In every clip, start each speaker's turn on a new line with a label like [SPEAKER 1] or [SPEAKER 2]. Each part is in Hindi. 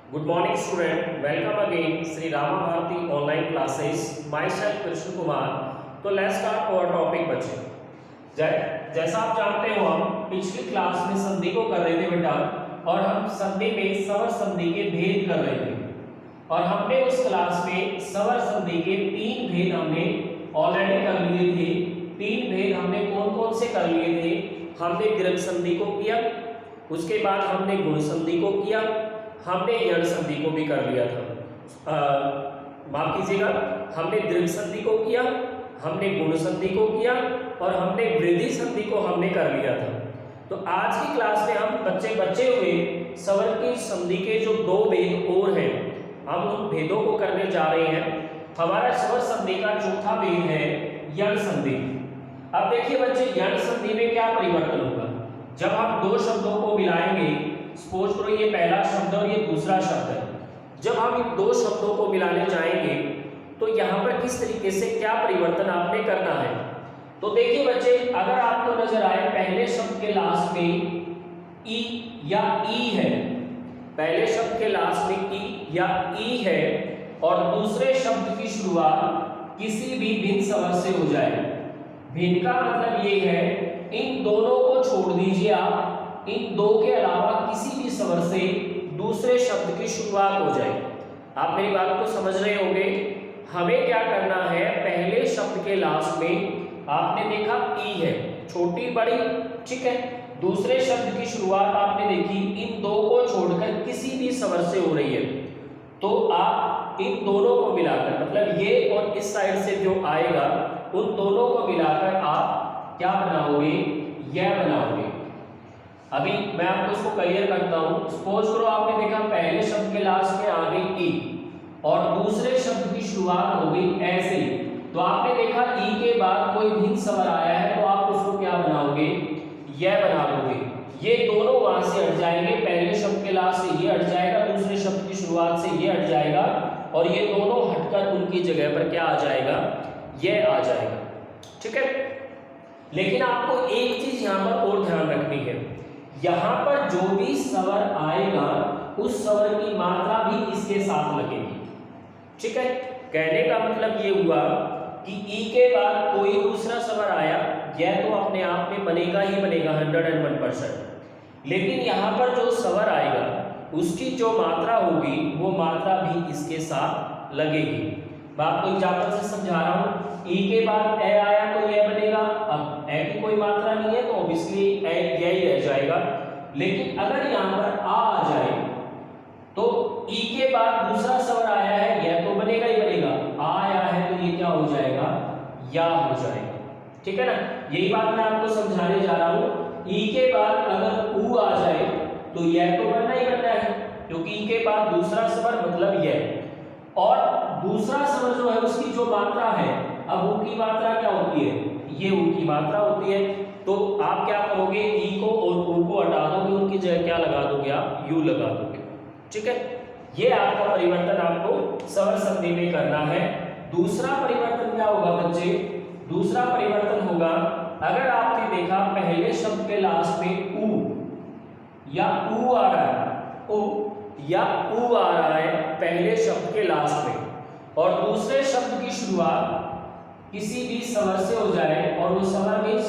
[SPEAKER 1] Good morning, student. Welcome again, Sri Rama Bharati online classes. Myself Krishna Kumar. तो let's start our topic बच्चे. जैसा आप जानते हो हम पिछली क्लास में संधि को कर रहे थे बेटा, और हम संधि में स्वर संधि के भेद कर रहे थे, और हमने उस क्लास में स्वर संधि के तीन भेद हमने ऑलरेडी कर लिए थे। तीन भेद हमने कौन कौन से कर लिए थे? हमने दीर्घ संधि को किया, उसके बाद हमने गुण संधि को किया, हमने यण संधि को भी कर लिया था। माफ कीजिएगा, हमने दीर्घ संधि को किया, हमने गुण संधि को किया, और हमने वृद्धि संधि को हमने कर लिया था। तो आज की क्लास में हम बचे हुए स्वर की संधि के जो दो भेद और हैं, हम उन भेदों को करने जा रहे हैं। हमारा स्वर संधि का चौथा भेद है यण संधि। अब देखिए बच्चे, यण संधि में क्या परिवर्तन होगा? जब हम दो शब्दों को मिलाएंगे, सपोज करो ये पहला शब्द और ये दूसरा शब्द है, जब हम इन दो शब्दों को मिलाने जाएंगे तो यहाँ पर किस तरीके से क्या परिवर्तन आपने करना है। तो देखिए बच्चे, अगर आपको नजर आए पहले शब्द के लास्ट में ई या ई है, पहले शब्द के लास्ट में ई या ई है, और दूसरे शब्द की शुरुआत किसी भी भिन्न स्वर से हो जाए। भिन्न का मतलब ये है इन दोनों को छोड़ दीजिए आप, इन दो के अलावा किसी भी स्वर से दूसरे शब्द की शुरुआत हो जाए। आप मेरी बात को समझ रहे होंगे। हमें क्या करना है, पहले शब्द के लास्ट में आपने देखा ई है, छोटी बड़ी, ठीक है। दूसरे शब्द की शुरुआत आपने देखी इन दो को छोड़कर किसी भी स्वर से हो रही है, तो आप इन दोनों को मिलाकर, मतलब ये और इस साइड से जो आएगा उन दोनों को मिलाकर आप क्या बनाओगे? यह बनाओगे। अभी मैं आपको इसको क्लियर करता हूं। सपोज करो आपने देखा पहले शब्द के लास्ट में आ गई ई और दूसरे शब्द की शुरुआत हो गई ऐसे, तो आपने देखा ई के बाद कोई भिन्न स्वर आया है, तो आप उसको क्या बनाओगे? यह बना लोगे। ये दोनों वहां से हट जाएंगे, पहले शब्द के लास्ट से ये हट जाएगा, दूसरे शब्द की शुरुआत से ये हट जाएगा, और ये दोनों हटकर उनकी जगह पर क्या आ जाएगा? यह आ जाएगा, ठीक है। लेकिन आपको एक चीज यहां पर और ध्यान रखनी है, यहां पर जो भी स्वर आएगा उस स्वर की मात्रा भी इसके साथ लगेगी, ठीक है। कहने का मतलब ये हुआ कि ई के बाद कोई दूसरा स्वर आया, यह तो अपने आप में बनेगा ही बनेगा 101%, लेकिन यहां पर जो स्वर आएगा उसकी जो मात्रा होगी वो मात्रा भी इसके साथ लगेगी। मैं आपको एग्जाम्पल से समझा रहा हूं। ई के बाद ए आया तो यह बनेगा, अब ए की कोई मात्रा नहीं है तो ऑब्वियसली ए यही रह जाएगा। लेकिन अगर यहाँ पर आ जाए तो ई के बाद दूसरा स्वर आया है, यह तो बनेगा ही बनेगा, आ आया है तो ये क्या हो जाएगा? या हो जाएगा, ठीक है ना। यही बात मैं आपको समझाने जा रहा हूं। ई के बाद अगर ऊ आ जाए तो यह तो बनना ही बनना है, क्योंकि ई के बाद दूसरा स्वर मतलब यह, और दूसरा स्वर जो है उसकी जो मात्रा है, अब ऊ की मात्रा क्या होती है? ये ऊ की मात्रा होती है। तो आप क्या करोगे? ई को और ऊ को हटा दोगे, उनकी जगह क्या लगा दोगे? आप यू लगा दोगे, ठीक है। ये आपका परिवर्तन आपको स्वर संधि में करना है। दूसरा परिवर्तन क्या होगा बच्चे? दूसरा परिवर्तन होगा, अगर आपने देखा पहले शब्द के लास्ट में ऊ या ऊ आ रहा है, ऊ या ऊ आ रहा है पहले शब्द के लास्ट में, और दूसरे शब्द की शुरुआत किसी भी स्वर से हो जाए, और वो स्वर मींस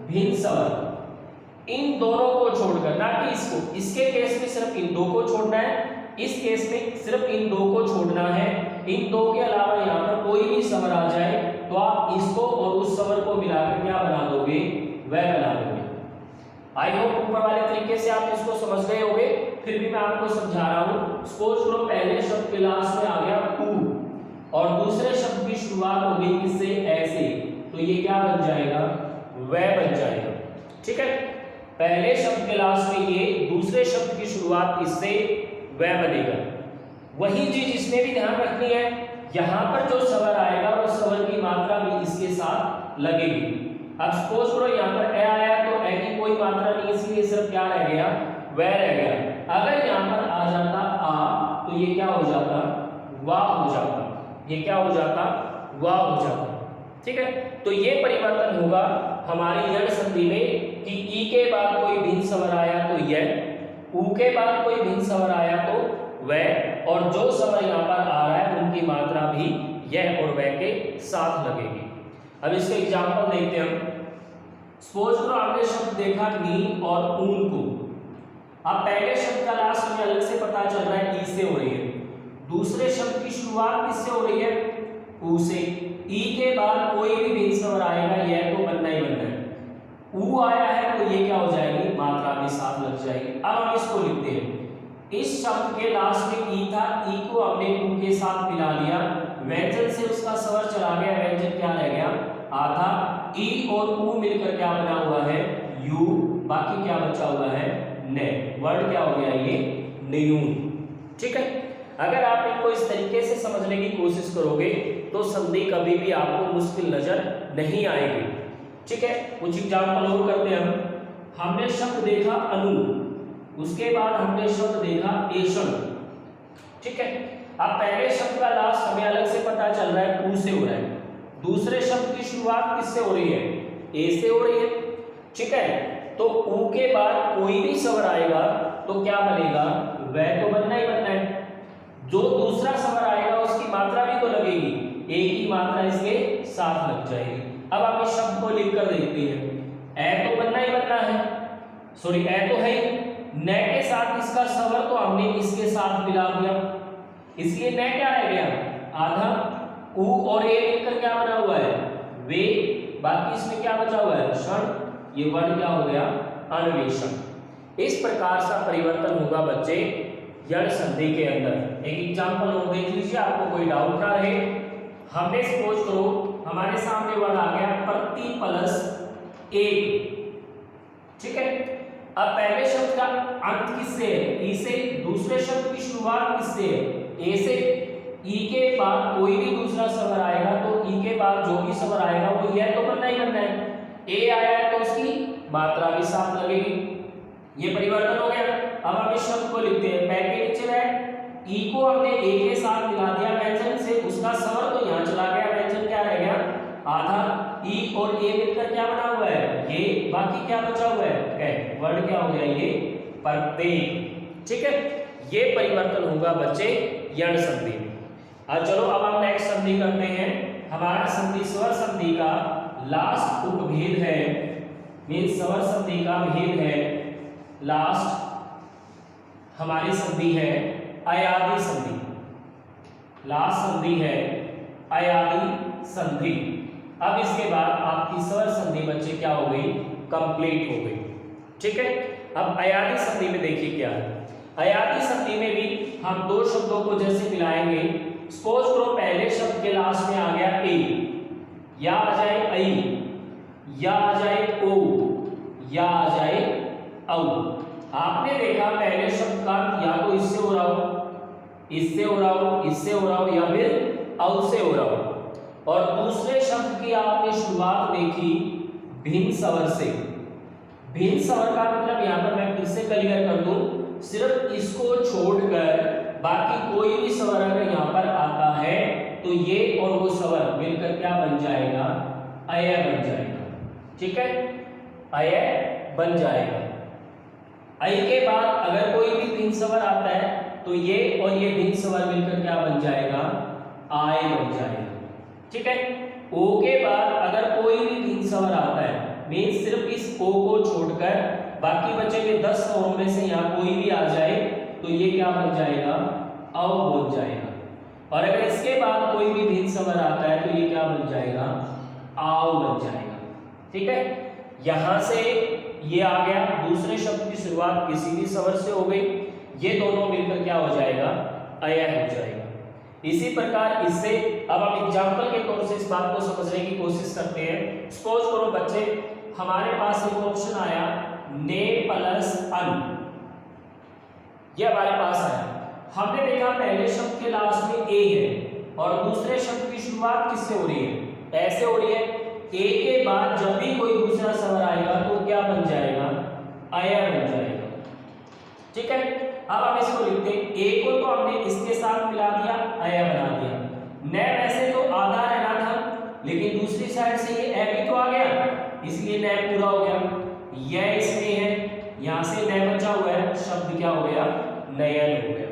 [SPEAKER 1] भिन्न स्वर, इन दोनों को छोड़कर, ना कि इसको, इसके केस में सिर्फ इन दो को छोड़ना है, इस केस में सिर्फ इन दो को छोड़ना है। इन दो के अलावा यहाँ पर कोई भी स्वर आ जाए तो आप इसको और उस स्वर को मिलाकर क्या बना दोगे? वह बना दोगे। आई होप ऊपर वाले तरीके से आप इसको समझ गए होंगे। फिर भी मैं आपको समझा रहा हूं। सपोज करो पहले शब्द के लास्ट में आ गया ऊ और दूसरे शब्द की शुरुआत हो गई किससे? ऐसे, तो ये क्या बन जाएगा? वह बन जाएगा, ठीक है। पहले शब्द के लास्ट में ये, दूसरे शब्द की शुरुआत इससे वह बनेगा। वही चीज इसमें भी ध्यान रखनी है, यहां पर जो स्वर आएगा वो स्वर की मात्रा भी इसके साथ लगेगी। अब सपोज करो यहाँ पर ए आया तो ए की कोई मात्रा नहीं, इसलिए सिर्फ क्या रह गया? वह रह गया। अगर यहाँ पर आ जाता आ तो ये क्या हो जाता? वाह हो जाता। ये क्या हो जाता? वाह हो जाता, ठीक है। तो ये परिवर्तन होगा हमारी यण संधि में कि ई के बाद कोई भिन्न स्वर आया तो यह, ऊ के बाद कोई भिन्न स्वर आया तो वह, और जो स्वर यहाँ पर आ रहा है उनकी मात्रा भी यह और वह के साथ लगेगी। अब इसका एग्जाम्पल देखते हैं हम। सपोज करो आपने शब्द देखा नी और ऊन को। अब पहले शब्द का लास्ट हमें अलग से पता चल रहा है ई से हो रही है, दूसरे शब्द की शुरुआत किससे हो रही है, ऊ से। ई के बाद कोई भी भिन्न स्वर आएगा यह तो बनना ही बनना है। ऊ आया है तो ये क्या हो जाएगी, मात्रा भी साथ लग जाएगी। अब हम इसको लिखते हैं, इस शब्द के लास्ट में ई था, ई को हमने ऊ के साथ मिला लिया, व्यंजन से उसका स्वर चला गया, व्यंजन क्या रह गया, आधा। ई और ऊ मिलकर क्या बना हुआ है, यू, बाकी क्या बचा हुआ है, ने। वर्ड क्या हो गया ये, न्यून। ठीक है, अगर आप इनको इस तरीके से समझने की कोशिश करोगे तो संधि कभी भी आपको मुश्किल नजर नहीं आएगी। ठीक है, कुछ एग्जाम्पल और करते हैं हम। हमने शब्द देखा अनु, उसके बाद हमने शब्द देखा एशन। ठीक है, अब पहले शब्द का लास्ट हमें अलग से पता चल रहा है, ऊ से हो रहा है, दूसरे शब्द की शुरुआत किससे हो रही है, ए से हो रही है। ठीक है, तो ऊ के बाद कोई भी स्वर आएगा तो क्या बनेगा, वह तो बनना ही बनना है। जो दूसरा स्वर आएगा उसकी मात्रा भी तो लगेगी, एक ही मात्रा इसके साथ लग जाएगी। अब आप इस शब्द को लिखकर देखते हैं, ए तो बनना ही बनना है, सॉरी ए तो है ही, न के साथ इसका स्वर तो हमने इसके साथ मिला दिया, इसलिए न क्या रह गया, आधा। ऊ और ए मिलकर क्या बना हुआ है, वे, बाकी इसमें क्या बचा हुआ है, क्षण। ये वर्ड क्या हो गया, अन्वेषण। इस प्रकार से परिवर्तन होगा बच्चे यण संधि के अंदर। एक एग्जांपल और देख लीजिए, आपको कोई डाउट ना रहे। हमने सपोज करो हमारे सामने वर्ड आ गया प्रति प्लस एक। ठीक है, अब पहले शब्द का अंत किससे है, ई से, दूसरे शब्द की शुरुआत किससे है, ए से। ई के बाद कोई भी दूसरा स्वर आएगा तो ई के बाद जो भी स्वर आएगा वो यह तो बनना ही बनना है। ए आया है तो उसकी मात्रा भी साथ लगेगी, ये परिवर्तन हो गया। अब हम इस शब्द को लिखते हैं, पै के नीचे है, ई को हमने ए के साथ मिला दिया व्यंजन से, उसका स्वर तो यहाँ चला गया, व्यंजन क्या रह गया, आधा। ई और ए मिलकर क्या बना हुआ है, ये, बाकी क्या बचा हुआ है, कै। वर्ड क्या हो गया, ये प्रत्येक। ठीक है, ये परिवर्तन होगा बच्चे यण संधि में। चलो अब हम नेक्स्ट संधि करते हैं। हमारा संधि स्वर संधि का लास्ट उपभेद है, मीन स्वर संधि का भेद है, लास्ट हमारी संधि है अयादी संधि। लास्ट संधि है अयादी संधि। अब इसके बाद आपकी स्वर संधि बच्चे क्या हो गई, कंप्लीट हो गई। ठीक है, अब अयादी संधि में देखिए क्या है। अयादी संधि में भी हम दो शब्दों को जैसे मिलाएंगे, सपोज करो पहले शब्द के लास्ट में आ गया ए, या आ जाए आई, या आ जाए ओ, या आ जाए औ। आपने देखा पहले शब्द का या तो इससे हो रहा हो, इससे हो रहा हो, इससे हो रहा हो, या फिर औ से हो रहा हो। और दूसरे शब्द की आपने शुरुआत देखी भिन्न स्वर से। भिन्न स्वर का मतलब यहाँ पर मैं फिर से क्लियर कर दूं, सिर्फ इसको छोड़कर बाकी कोई भी स्वर अगर यहाँ पर आता है तो ये और वो स्वर मिलकर क्या बन जाएगा, अय बन जाएगा। ठीक है, अय बन जाएगा। अय के बाद अगर कोई भी भिन्न स्वर आता है तो ये और ये भिन्न स्वर मिलकर क्या बन जाएगा, आय बन जाएगा। ठीक है, ओ के बाद अगर कोई भी भिन्न स्वर आता है, मीन सिर्फ इस ओ को छोड़कर बाकी बचे हुए 10 स्वरों में से यहाँ कोई भी आ जाए तो ये क्या बन जाएगा, औ बन जाएगा। और अगर इसके बाद कोई भी भिन्न स्वर आता है तो ये क्या बन जाएगा, आओ बन जाएगा। ठीक है, यहां से ये आ गया, दूसरे शब्द की शुरुआत किसी भी स्वर से हो गई, ये दोनों मिलकर क्या हो जाएगा, अय हो जाएगा। इसी प्रकार इससे अब हम एग्जाम्पल के तौर से इस बात को समझने की कोशिश करते हैं। सपोज करो बच्चे हमारे पास एक ऑप्शन आया ने प्लस अन, ये हमारे पास आया। हमने देखा पहले शब्द के लास्ट में ए है और दूसरे शब्द की शुरुआत किससे हो रही है, ऐसे हो रही है। ए के बाद जब भी कोई दूसरा स्वर आएगा तो क्या बन जाएगा, अय बन जाएगा। ठीक है, अब हम इसको लिखते हैं, ए को तो हमने इसके साथ मिला दिया, अय बना दिया। न वैसे तो आधा रहना था लेकिन दूसरी साइड से ये ए भी तो आ गया, इसलिए न पूरा हो गया। यह इसमें है, यहां से न बचा हुआ है, शब्द क्या हो गया, नयन हो गया।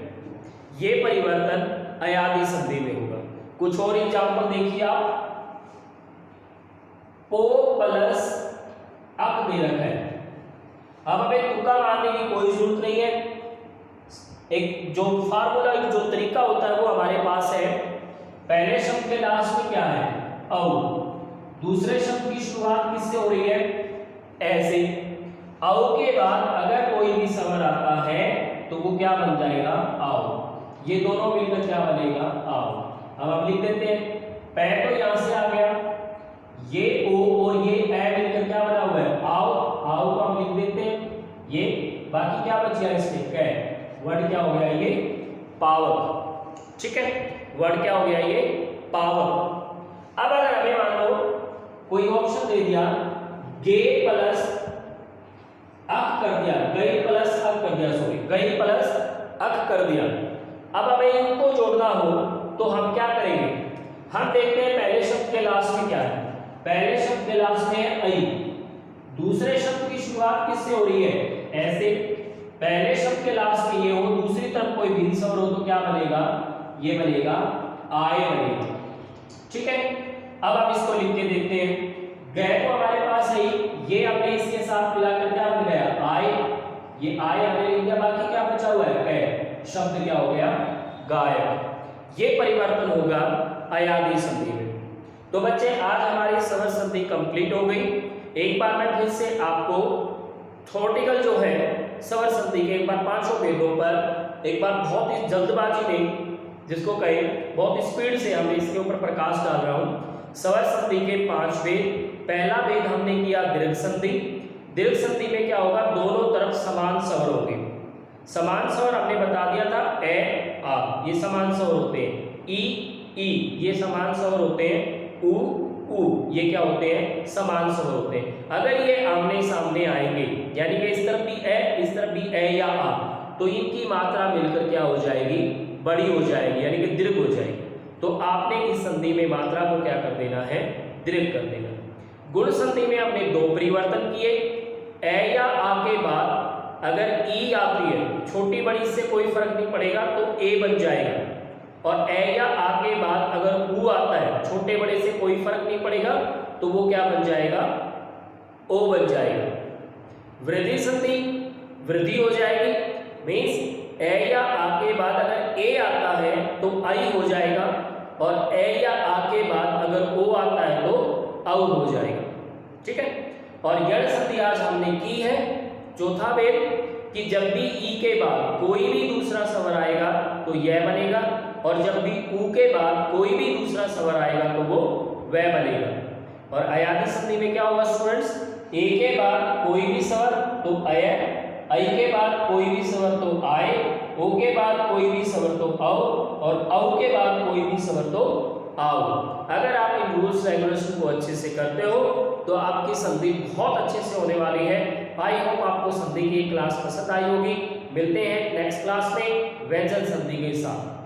[SPEAKER 1] ये परिवर्तन अयादी संधि में होगा। कुछ और एग्जाम्पल देखिए आप, पो प्लस अक दे रखा है। अब हमें तुक्का मारने की कोई जरूरत नहीं है, एक जो फार्मूला जो तरीका होता है वो हमारे पास है। पहले शब्द के लास्ट में क्या है, औ, दूसरे शब्द की शुरुआत किससे हो रही है, ऐसे। औ के बाद अगर कोई भी स्वर आता है तो वो क्या बन जाएगा, आओ। ये दोनों मिलकर क्या बनेगा, आओ। अब हम लिख देते हैं, पै तो यहां से आ गया, ये ओ और ये ए मिलकर क्या बना हुआ है, आओ। आओ को हम लिख देते हैं ये, बाकी क्या बच गया इसमें, कै। वर्ड क्या हो गया ये, पावर। ठीक है, वर्ड क्या हो गया ये, पावर। अब अगर हमें मान लो कोई ऑप्शन दे दिया, गे प्लस अक कर दिया, गई प्लस अक कर दिया, सॉरी गई प्लस अक कर दिया। अब हमें इनको जोड़ना हो तो हम क्या करेंगे, हम देखते हैं पहले शब्द के लास्ट में क्या है। पहले शब्द के लास्ट में है आई, दूसरे शब्द की शुरुआत किससे हो रही है, ऐसे। पहले शब्द के लास्ट में ये हो, दूसरी तरफ कोई भी स्वर हो तो क्या बनेगा, ये बनेगा आए बनेगा। ठीक है, अब हम इसको लिख के देखते हैं। गए तो हमारे पास है, ये हमने इसके साथ मिलाकर क्या बन गया, आए। ये आए हमने लिख दिया, बाकी क्या बचा हुआ है, कै। शब्द क्या हो गया, गायब। ये परिवर्तन होगा अयादी संधि में। तो बच्चे आज हमारी स्वर संधि कंप्लीट हो गई। एक बार मैं फिर से आपको थ्योरेटिकल जो है स्वर संधि के एक बार पांचों भेदों पर एक बार बहुत ही जल्दबाजी में, जिसको कहें बहुत स्पीड से हमने इसके ऊपर प्रकाश डाल रहा हूं। स्वर संधि के 5 भेद। पहला भेद हमने किया दीर्घ संधि। दीर्घ संधि में क्या होगा, दोनों तरफ समान स्वर होंगे। समान स्वर हमने बता दिया था, ए आ, ये समान स्वर होते हैं। ई ये समान स्वर होते हैं। उ ये क्या होते हैं, समान स्वर होते हैं। अगर ये आमने सामने आएंगे, यानी कि इस तरफ भी ए, इस तरफ भी ए या आ, तो इनकी मात्रा मिलकर क्या हो जाएगी, बड़ी हो जाएगी, यानी कि दीर्घ हो जाएगी। तो आपने इस संधि में मात्रा को क्या कर देना है, दीर्घ कर देना। गुण संधि में हमने 2 परिवर्तन किए। ए या आ के बाद अगर ई आती है, छोटी बड़ी से कोई फर्क नहीं पड़ेगा, तो ए बन जाएगा। और ए या आ के बाद अगर ऊ आता है, छोटे बड़े से कोई फर्क नहीं पड़ेगा, तो वो क्या बन जाएगा, ओ बन जाएगा। वृद्धि संधि, वृद्धि हो जाएगी, मीन्स ए या आ के बाद अगर ए आता है तो आई हो जाएगा, और ए या आ के बाद अगर ओ आता है तो औ हो जाएगा। ठीक है, और यण संधि आज हमने की है। चौथा भेद कि जब भी ई के बाद कोई भी दूसरा स्वर आएगा तो यह बनेगा, और जब भी ऊ के बाद कोई भी दूसरा स्वर आएगा तो वो वह बनेगा। और अयादी संधि में क्या होगा स्टूडेंट्स, ए के बाद कोई भी स्वर तो अय, आई के बाद कोई भी स्वर तो आए, ओ के बाद कोई भी स्वर तो औ, और औ के बाद कोई भी स्वर तो आओ। अगर आप इन रूल्स रेगुलेशन को अच्छे से करते हो तो आपकी संधि बहुत अच्छे से होने वाली है। आई होप आपको संधि की क्लास पसंद आई होगी। मिलते हैं नेक्स्ट क्लास में व्यंजन संधि के साथ।